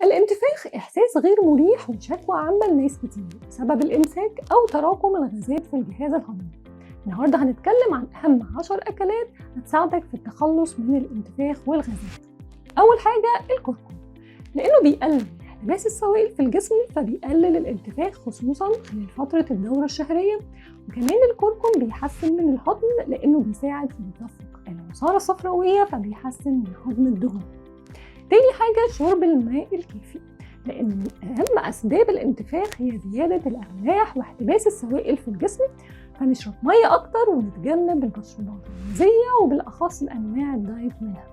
الانتفاخ إحساس غير مريح وشكوى عامة لناس كتير بسبب الإمساك أو تراكم الغازات في الجهاز الهضمي. النهاردة هنتكلم عن أهم 10 أكلات هتساعدك في التخلص من الانتفاخ والغازات. أول حاجة الكركم، لأنه بيقلل احتباس السوائل في الجسم فبيقلل الانتفاخ خصوصا خلال فترة الدورة الشهرية. وكمان الكركم بيحسن من الهضم لأنه بيساعد في تدفق العصارة الصفراوية فبيحسن من هضم الدهون. تاني حاجة شرب الماء الكافي، لأن أهم أسباب الانتفاخ هي زيادة الأملاح واحتباس السوائل في الجسم، فنشرب مية أكتر ونتجنب المشروبات الغازية وبالأخص الأنواع الدايت منها.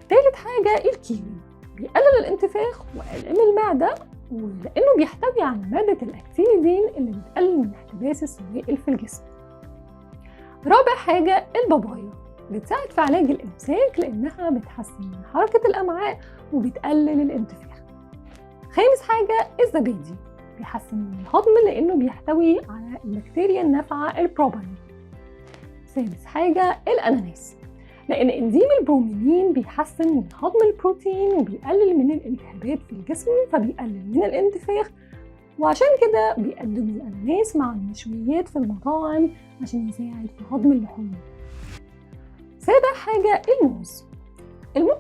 تالت حاجة الكيوي، بيقلل الانتفاخ وآلام المعدة ولأنه بيحتوي على مادة الأكتينيدين اللي بتقلل من احتباس السوائل في الجسم. رابع حاجة البابايا، بتساعد في علاج الإمساك لأنها بتحسن من حركة الأمعاء وبتقلل الانتفاخ. خامس حاجة الزبادي، بيحسن من الهضم لأنه بيحتوي على البكتيريا النافعة البروبيون. سادس حاجة الأناناس، لأن إنزيم البروميلين بيحسن من هضم البروتين وبيقلل من الالتهابات في الجسم فبيقلل من الانتفاخ، وعشان كده بيقدموا الأناناس مع المشويات في المطاعم عشان يساعد في هضم اللحوم. سابع حاجة الموز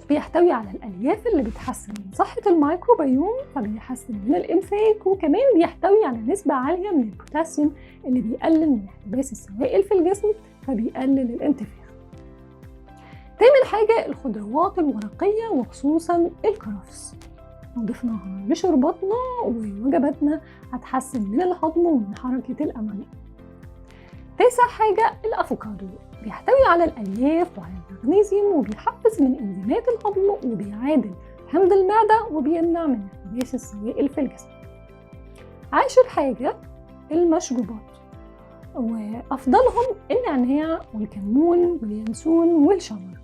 بيحتوي على الألياف اللي بتحسن من صحة الميكروبيوم فبيحسن من الإمساك، وكمان بيحتوي على نسبة عالية من البوتاسيوم اللي بيقلل من احتباس السوائل في الجسم فبيقلل الانتفاخ. تامن حاجة الخضروات الورقية وخصوصا الكرفس، لو ضفناها لشرباتنا ووجباتنا هتحسن من الهضم ومن حركة الأمعاء. تاسع حاجة الأفوكادو، بيحتوي على الألياف وعلى المغنيسيوم وبيحفز من إنزيمات الهضم وبيعادل حمض المعدة وبيمنع من احتباس السوائل في الجسم. عاشر حاجة المشروبات، وأفضلهم النعناع والكمون واليانسون والشمر،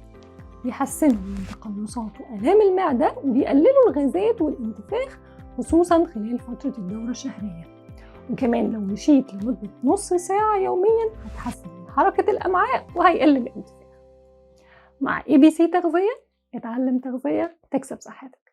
بيحسنوا من تقلصات وآلام المعدة وبيقللوا الغازات والانتفاخ خصوصا خلال فترة الدورة الشهرية. وكمان لو مشيت لمدة نص ساعة يوميا هتحسن من حركة الأمعاء وهيقلل الانتفاخ. مع ABC تغذية، اتعلم تغذية تكسب صحتك.